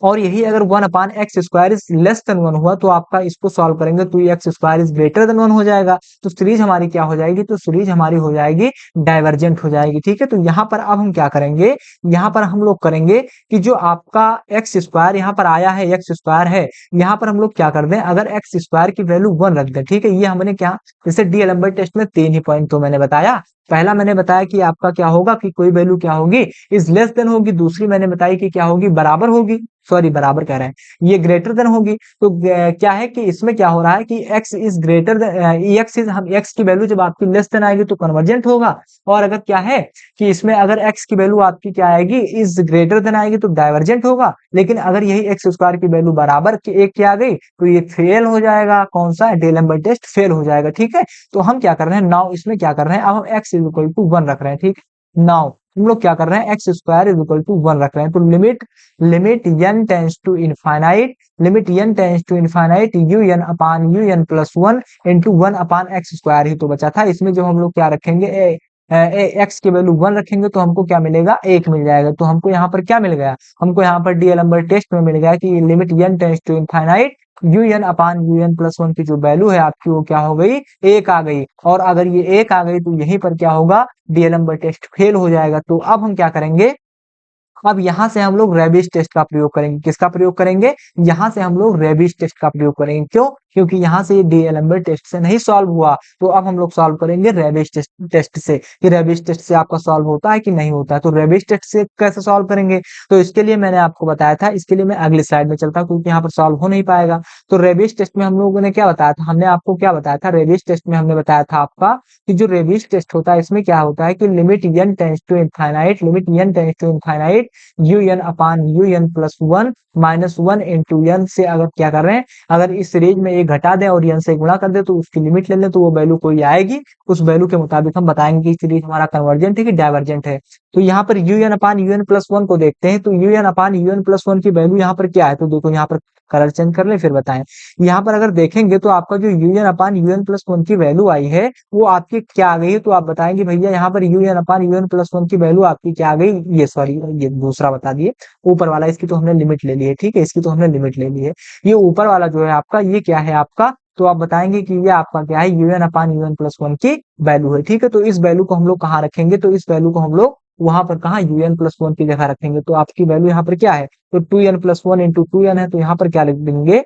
और यही अगर 1/x² इज लेस देन 1 हुआ, तो आपका इसको सॉल्व करेंगे तो ये x² इज ग्रेटर देन 1 हो जाएगा। तो सीरीज हमारी क्या हो जाएगी, तो सीरीज हमारी हो जाएगी डाइवर्जेंट हो जाएगी। ठीक है, तो यहाँ पर अब हम क्या करेंगे, यहाँ पर हम लोग करेंगे कि जो आपका x² यहाँ पर आया है, x² है, यहाँ पर हम लोग क्या कर दें, अगर x² की वैल्यू 1 रख दें। ठीक है, ये हमने क्या, जैसे डीएलएम्बर्ट टेस्ट में 3 ही पॉइंट तो मैंने बताया। पहला मैंने बताया कि आपका क्या होगा, कि कोई वैल्यू क्या होगी, इज लेस देन होगी। दूसरी मैंने बताई कि क्या होगी, बराबर होगी, सॉरी बराबर कह रहे हैं, ये ग्रेटर देन होगी। तो क्या है कि इसमें क्या हो रहा है कि x इज ग्रेटर देन हम x की वैल्यू जब आपकी लेस देन आएगी तो कन्वर्जेंट होगा, और अगर क्या है कि इसमें अगर x की वैल्यू आपकी क्या आएगी, इज ग्रेटर देन आएगी तो डाइवर्जेंट होगा। लेकिन अगर यही x² की वैल्यू बराबर की एक की आ गई, तो ये फेल हो जाएगा, कौन सा, डीएलएम्बर्ट टेस्ट फेल हो जाएगा। ठीक है, तो हम क्या कर रहे हैं, नाउ इसमें क्या कर रहे हैं, अब हम x इज इक्वल टू 1 रख रहे हैं। ठीक है, नाउ हम लोग क्या कर रहे हैं, x² इज इक्वल टू 1 रख रहे हैं। तो limit n tends to infinite un/un+1 into 1/x² ही तो बचा था। इसमें जो हम लोग क्या रखेंगे, x की वैल्यू 1 रखेंगे, तो हमको क्या मिलेगा, 1 मिल जाएगा। तो हमको यहाँ पर क्या मिल गया, हमको यहाँ पर डीएलएम्बर्ट टेस्ट में मिल गया कि limit n tends to infinite un/un+1 की जो वैल्यू है आपकी, वो क्या हो गई, 1 आ गई। और अगर ये 1 आ गई, तो यहीं पर क्या होगा, डीएलएम्बर्ट टेस्ट फेल हो जाएगा। तो अब हम क्या करेंगे, अब यहाँ से हम लोग रेबिस टेस्ट का प्रयोग करेंगे। किसका प्रयोग करेंगे, यहाँ से हम लोग रेबिस टेस्ट का प्रयोग करेंगे। क्यों, क्योंकि यहाँ से ये डीएलएमबर्ट टेस्ट से नहीं सॉल्व हुआ। तो अब हम लोग सॉल्व करेंगे रेबिस टेस्ट से, कि रेबिस टेस्ट से आपका सॉल्व होता है कि नहीं होता है। तो रेबिस टेस्ट से कैसे सॉल्व करेंगे, तो इसके लिए मैंने आपको बताया था, इसके लिए मैं अगली स्लाइड में चलता हूँ क्योंकि यहाँ पर सॉल्व हो नहीं पाएगा। तो रेबिस टेस्ट में हम लोगों ने क्या बताया था, हमने आपको क्या बताया था, रेबिस टेस्ट में हमने बताया था आपका कि जो रेबिस टेस्ट होता है इसमें क्या होता है कि limit n tends to infinite, limit n tends to infinite un upon un plus 1 minus 1 into n से अगर क्या कर रहे हैं, अगर इस सीरीज में एक घटा दें और n से गुणा कर दे तो उसकी लिमिट ले लें तो वो वैल्यू कोई आएगी, उस वैल्यू के मुताबिक हम बताएंगे कि सीरीज हमारा कन्वर्जेंट है कि डाइवर्जेंट है। तो यहाँ पर un अपान un प्लस 1 को देखते हैं, तो un अपान un प्लस 1 की वैल्यू यहाँ पर क्या है, तो देखो यहाँ पर कलर चेंज कर ले फिर बताएं। यहाँ पर अगर देखेंगे तो आपका जो un अपान un प्लस 1 की वैल्यू आई है वो आपकी क्या आ गई है, तो आप बताएंगे भैया यहाँ पर un अपान un प्लस 1 की वैल्यू आपकी क्या आ गई, ये सॉरी ये दूसरा बता दिए, ऊपर वाला इसकी तो हमने लिमिट ले ली है, ठीक है, इसकी तो हमने लिमिट ले ली है। ये ऊपर वाला जो है आपका ये क्या है आपका, तो आप बताएंगे कि ये आपका क्या है un अपान un प्लस 1 की वैल्यू है, ठीक है। तो इस वैल्यू को हम लोग कहाँ रखेंगे, तो इस वैल्यू को हम लोग वहां पर कहा un प्लस 1 की जगह रखेंगे। तो आपकी वैल्यू यहाँ पर क्या है, तो 2n प्लस 1 इंटू 2n है, तो यहाँ पर क्या लिख देंगे,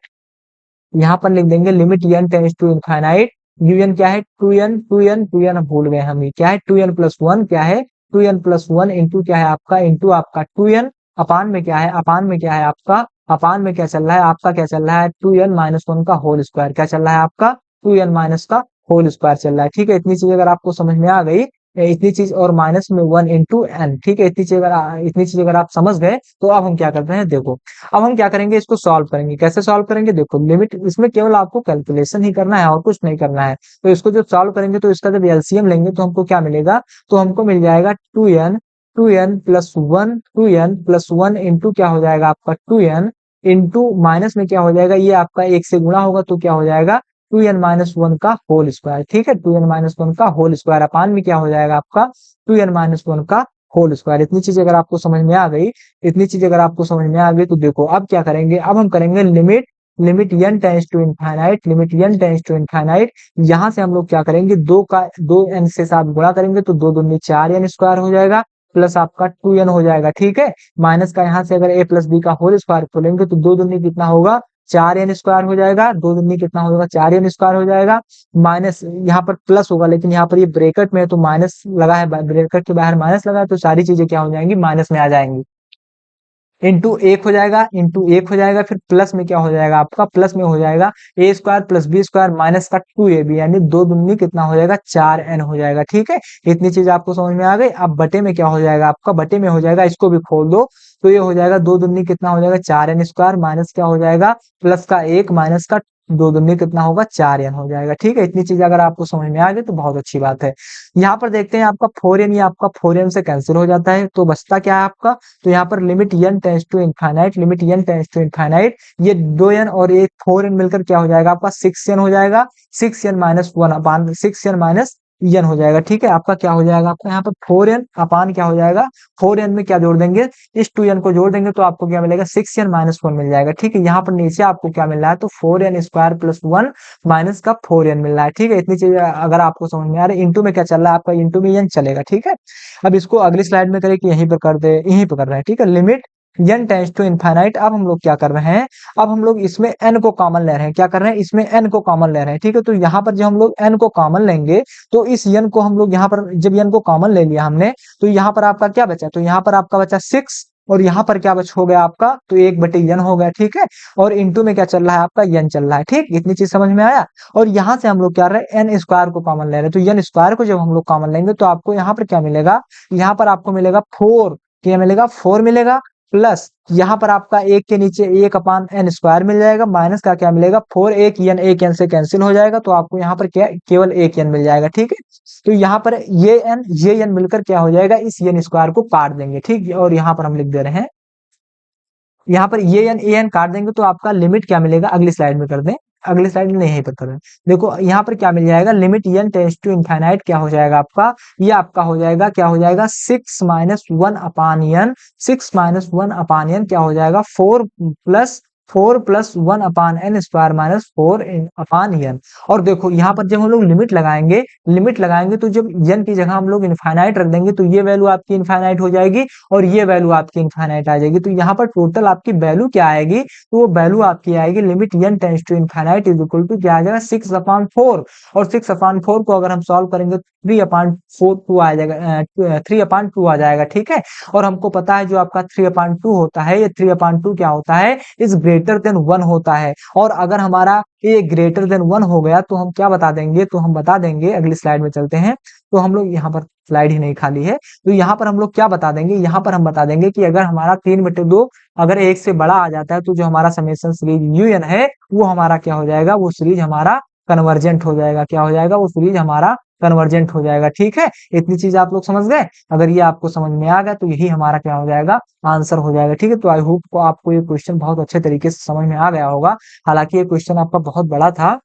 यहाँ पर लिख देंगे limit n tends to infinite, un क्या है 2n भूल गए हम, ये क्या है 2n प्लस 1 क्या है 2n प्लस 1 इंटू क्या है आपका, इंटू आपका 2n अपान में क्या है, अपान में क्या है आपका, अपान में क्या चल रहा है आपका, क्या चल रहा है 2n माइनस 1 का होल स्क्वायर, क्या चल रहा है आपका 2n माइनस का होल स्क्वायर चल रहा है, ठीक है। इतनी चीज अगर आपको समझ में आ गई, इतनी चीज और माइनस में 1 इंटू एन, ठीक है, इतनी चीज अगर आप समझ गए तो अब हम क्या करते हैं, देखो अब हम क्या करेंगे, इसको सॉल्व करेंगे। कैसे सॉल्व करेंगे, देखो लिमिट इसमें केवल आपको कैलकुलेशन ही करना है और कुछ नहीं करना है। तो इसको जब सॉल्व करेंगे तो इसका जब एलसीएम लेंगे तो हमको क्या मिलेगा, तो हमको मिल जाएगा 2n plus 1, 2n plus 1 into क्या हो जाएगा आपका 2n इंटू माइनस में क्या हो जाएगा, ये आपका एक से गुणा होगा तो क्या हो जाएगा 2n माइनस 1 का होल स्क्वायर, ठीक है, 2n माइनस 1 का होल स्क्वायर अपान में क्या हो जाएगा आपका 2n माइनस 1 का होल स्क्वायर। इतनी चीज अगर आपको समझ में आ गई, इतनी चीज अगर आपको समझ में आ गई तो देखो अब क्या करेंगे, अब हम करेंगे limit n tends to infinite, limit n tends to infinite. यहाँ से हम लोग क्या करेंगे, 2n से साथ गुणा करेंगे तो 2 दूनी 4n स्क्वायर हो जाएगा, प्लस आपका 2n हो जाएगा, ठीक है। माइनस का यहाँ से अगर a प्लस बी का होल स्क्वायर खोलेंगे तो 2 दूनी कितना होगा 4n स्क्वायर हो जाएगा, 2 दूनी कितना होगा 4n स्क्वायर हो जाएगा, माइनस यहाँ पर प्लस होगा लेकिन यहाँ पर ये ब्रैकेट में है तो माइनस लगा है, ब्रैकेट के बाहर माइनस लगा है तो सारी चीजें क्या हो जाएंगी माइनस में आ जाएंगी, इंटू एक हो जाएगा, इंटू एक हो जाएगा, फिर प्लस में क्या हो जाएगा आपका, प्लस में हो जाएगा A square plus B square minus का 2ab, यानी 2 दूनी कितना हो जाएगा 4n हो जाएगा, ठीक है। इतनी चीज आपको समझ में आ गई। अब बटे में क्या हो जाएगा आपका, बटे में हो जाएगा, इसको भी खोल दो तो ये हो जाएगा 2 दूनी कितना हो जाएगा 4n स्क्वायर माइनस क्या हो जाएगा प्लस का 1 माइनस का 2 दूनी कितना होगा 4n हो जाएगा, ठीक है। इतनी चीज अगर आपको समझ में आ गई तो बहुत अच्छी बात है। यहाँ पर देखते हैं आपका 4n, ये आपका 4n से कैंसिल हो जाता है तो बचता क्या है आपका, तो यहाँ पर limit n tends to infinite, limit n tends to infinite, ये 2n और ये 4n मिलकर क्या हो जाएगा आपका 6n हो जाएगा, 6n माइनस 1 अपान 6n माइनस n हो जाएगा, ठीक है। आपका क्या हो जाएगा, आपका यहाँ पर 4n अपान क्या हो जाएगा, 4n में क्या जोड़ देंगे, इस 2n को जोड़ देंगे तो आपको क्या मिलेगा 6n माइनस 1 मिल जाएगा, ठीक है। यहाँ पर नीचे आपको क्या मिल रहा है, तो 4n स्क्वायर प्लस 1 माइनस का 4n मिल रहा है, ठीक है। इतनी चीज अगर आपको समझ में आ रही है, इंटू में क्या चल रहा है आपका, इंटू में n चलेगा, ठीक है। अब इसको अगली स्लाइड में करें कि यहीं पर कर दे, यहीं पर कर रहे हैं, ठीक है। Limit n tends to infinite, अब हम लोग क्या कर रहे हैं, अब हम लोग इसमें n को कॉमन ले रहे हैं, क्या कर रहे हैं इसमें n को कॉमन ले रहे हैं, ठीक है। तो यहाँ पर जब हम लोग n को कॉमन लेंगे तो इस n को हम लोग यहाँ पर जब n को कॉमन ले लिया हमने तो यहाँ पर आपका क्या बचा, तो यहाँ पर आपका बचा 6 और यहाँ पर क्या बच हो गया आपका, तो 1/n हो गया, ठीक है। और इंटू में क्या चल रहा है आपका n चल रहा है, ठीक। इतनी चीज समझ में आया। और यहाँ से हम लोग क्या रहे हैं n स्क्वायर को कॉमन ले रहे हैं, तो n स्क्वायर को जब हम लोग कॉमन लेंगे तो आपको यहाँ पर क्या मिलेगा, यहाँ पर आपको मिलेगा 4, क्या मिलेगा 4 मिलेगा, प्लस यहाँ पर आपका एक के नीचे 1 अपान n स्क्वायर मिल जाएगा, माइनस का क्या मिलेगा 4 एक n से कैंसिल हो जाएगा तो आपको यहाँ पर क्या केवल 1n मिल जाएगा, ठीक है। तो यहाँ पर ये n मिलकर क्या हो जाएगा, इस n स्क्वायर को काट देंगे, ठीक। और यहाँ पर हम लिख दे रहे हैं, यहाँ पर ये एन काट देंगे तो आपका लिमिट क्या मिलेगा, अगली स्लाइड में कर दें, अगली स्लाइड में नहीं पर कर दें। देखो यहाँ पर क्या मिल जाएगा, limit n tends to infinite क्या हो जाएगा आपका, ये आपका हो जाएगा क्या हो जाएगा 6 माइनस 1 अपान n, 6 माइनस 1 अपान n क्या हो जाएगा 4 प्लस 4 प्लस 1 अपान एन स्क्वायर माइनस 4 अपान एन। और देखो यहाँ पर जब हम लोग लिमिट लगाएंगे तो जब एन की जगह हम लोग इनफाइनाइट रख देंगे तो ये वैल्यू आपकी इनफाइनाइट हो जाएगी और ये वैल्यू आपकी इनफाइनाइट आ जाएगी। तो यहाँ पर टोटल आपकी वैल्यू क्या आएगी, तो वो वैल्यू आपकी आएगी limit n tends to infinite is equal to क्या आ जाएगा 6 अपान 4। और 6 अपान 4 को अगर हम सॉल्व करेंगे 3 अपान 4 2 आ जाएगा, 3 अपान 2 आ जाएगा। ठीक है, और हमको पता है जो आपका 3 अपान 2 होता है, ये 3 अपान 2 क्या होता है, इज ग्रेटर देन 1 होता है। और अगर हमारा ये ग्रेटर देन 1 हो गया तो हम क्या बता देंगे, तो हम बता देंगे, अगली स्लाइड में चलते हैं। तो हम लोग यहाँ पर स्लाइड ही नहीं खाली है, तो यहाँ पर हम लोग क्या बता देंगे, यहाँ पर हम बता देंगे कि अगर हमारा 3/2 अगर 1 से बड़ा आ जाता है तो जो हमारा समेशन सीरीज यूएन है वो हमारा क्या हो जाएगा, वो सीरीज हमारा कन्वर्जेंट हो जाएगा। क्या हो जाएगा, वो सीरीज हमारा कन्वर्जेंट हो जाएगा। ठीक है, इतनी चीज आप लोग समझ गए। अगर ये आपको समझ में आ गया तो यही हमारा क्या हो जाएगा, आंसर हो जाएगा। ठीक है, तो आई होप को आपको ये क्वेश्चन बहुत अच्छे तरीके से समझ में आ गया होगा। हालांकि ये क्वेश्चन आपका बहुत बड़ा था,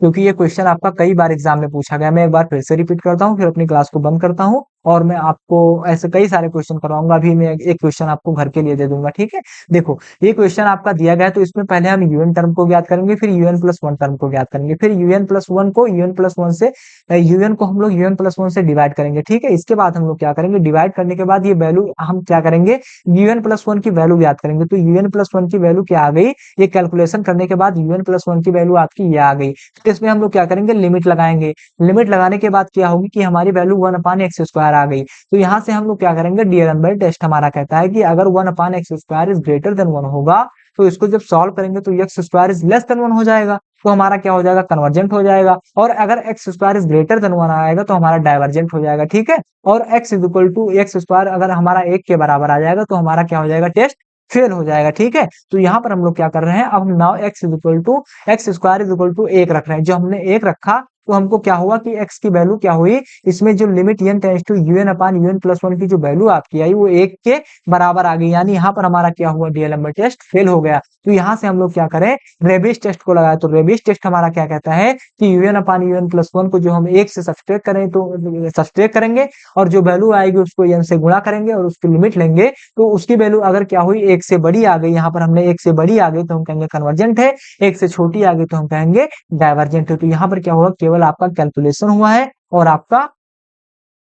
क्योंकि ये क्वेश्चन आपका कई बार एग्जाम में पूछा गया। मैं एक बार फिर से रिपीट करता हूँ, फिर अपनी क्लास को बंद करता हूँ और मैं आपको ऐसे कई सारे क्वेश्चन करवाऊंगा। अभी मैं एक क्वेश्चन आपको घर के लिए दे दूंगा। ठीक है, देखो ये क्वेश्चन आपका दिया गया है, तो इसमें पहले हम यूएन टर्म को ज्ञात करेंगे, फिर यूएन प्लस 1 टर्म को ज्ञात करेंगे, फिर यूएन प्लस 1 को यूएन प्लस 1 से यूएन को हम लोग यूएन प्लस 1 से डिवाइड करेंगे। ठीक है, इसके बाद हम लोग क्या करेंगे, डिवाइड करने के बाद ये वैल्यू हम क्या करेंगे, यूएन प्लस 1 की वैल्यू ज्ञात करेंगे। तो यूएन प्लस 1 की वैल्यू क्या आ गई, ये कैलकुलेशन करने के बाद यूएन प्लस 1 की वैल्यू आपकी ये आ गई। तो इसमें हम लोग क्या करेंगे, लिमिट लगाएंगे। लिमिट लगाने के बाद क्या होगी कि हमारी वैल्यू 1 अपान एक्स स्क्वायर आ गई। तो यहाँ से हम लोग क्या करेंगे, डीएलएमबी टेस्ट हमारा कहता है कि अगर 1 upon x square is greater than 1 होगा तो इसको जब सॉल्व करेंगे तो x square is less than 1 हो जाएगा। तो हमारा क्या हो जाएगा, कन्वर्जेंट हो जाएगा। और अगर x square is greater than 1 आएगा तो हमारा डाइवर्जेंट हो जाएगा। ठीक है, और x is equal to x square अगर हमारा 1 के बराबर आ जाएगा तो हमारा क्या हो जाएगा, टेस्ट फेल हो जाएगा। ठीक है, तो यहाँ पर हम लोग क्या कर रहे हैं, अब हम now x is equal to x square is equal to 1 रख रहे हैं। जो हमने 1 रखा तो हमको क्या हुआ कि x की वैल्यू क्या हुई, इसमें जो limit n tends to u n upon u n plus 1 की जो वैल्यू आपकी आई वो 1 के बराबर आ गई। यानी यहाँ पर हमारा क्या हुआ, डीएलएमबी टेस्ट फेल हो गया। तो यहाँ से हम लोग क्या करें, रेबिस टेस्ट को लगाए। तो रेबिस टेस्ट हमारा क्या कहता है कि यूएन अपान यूएन प्लस 1 को जो हम 1 से सब्सट्रैक्ट करें तो सब्सट्रैक्ट करेंगे और जो वैल्यू आएगी उसको n से गुणा करेंगे और उसकी लिमिट लेंगे। तो उसकी वैल्यू अगर क्या हुई, 1 से बड़ी आ गई, यहाँ पर हमने 1 से बड़ी आ गई तो हम कहेंगे कन्वर्जेंट है, 1 से छोटी आ गई तो हम कहेंगे डाइवर्जेंट है। तो यहाँ पर क्या होगा, केवल आपका कैलकुलेशन हुआ है और आपका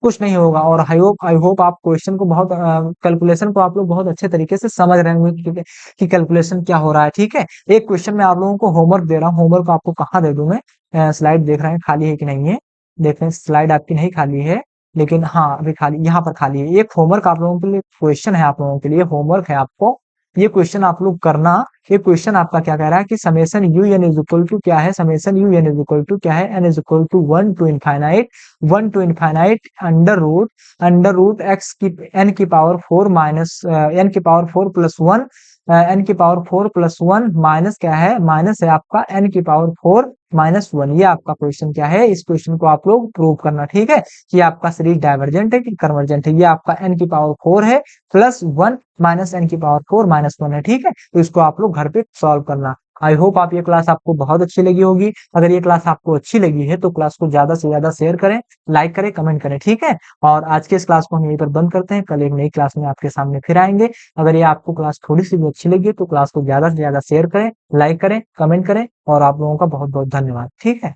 कुछ नहीं होगा। और आई होप आप क्वेश्चन को बहुत कैलकुलेशन को आप लोग बहुत अच्छे तरीके से समझ रहे होंगे कि कैलकुलेशन क्या हो रहा है। ठीक है, एक क्वेश्चन मैं आप लोगों को होमवर्क दे रहा हूँ, होमवर्क आपको कहाँ दे दूं मैं, स्लाइड देख रहे हैं खाली है कि नहीं है, देखें स्लाइड आपकी नहीं खाली है, लेकिन हाँ अभी खाली, यहाँ पर खाली है। एक होमवर्क आप लोगों के लिए क्वेश्चन है, आप लोगों के लिए होमवर्क है आपको, ये क्वेश्चन आप लोग करना। ये क्वेश्चन आपका क्या कह रहा है कि summation u n is equal to क्या है, summation u n is equal to क्या है, n is equal to 1 to infinite under root x की एन की पावर 4 माइनस एन की पावर 4 प्लस 1 एन की पावर 4 प्लस 1 माइनस क्या है, माइनस है आपका एन की पावर 4 माइनस 1। ये आपका क्वेश्चन क्या है, इस क्वेश्चन को आप लोग प्रूव करना। ठीक है, कि आपका सीरीज डाइवर्जेंट है कि कन्वर्जेंट है। ये आपका एन की पावर 4 है प्लस 1 माइनस एन की पावर 4 माइनस 1 है। ठीक है, तो इसको आप लोग घर पे सॉल्व करना। आई होप आप ये क्लास आपको बहुत अच्छी लगी होगी। अगर ये क्लास आपको अच्छी लगी है तो क्लास को ज्यादा से ज्यादा शेयर करें, लाइक करें, कमेंट करें। ठीक है, और आज के इस क्लास को हम यहीं पर बंद करते हैं, कल एक नई क्लास में आपके सामने फिर आएंगे। अगर ये आपको क्लास थोड़ी सी भी अच्छी लगी तो क्लास को ज्यादा से ज्यादा शेयर करें, लाइक करें, कमेंट करें और आप लोगों का बहुत बहुत धन्यवाद। ठीक है।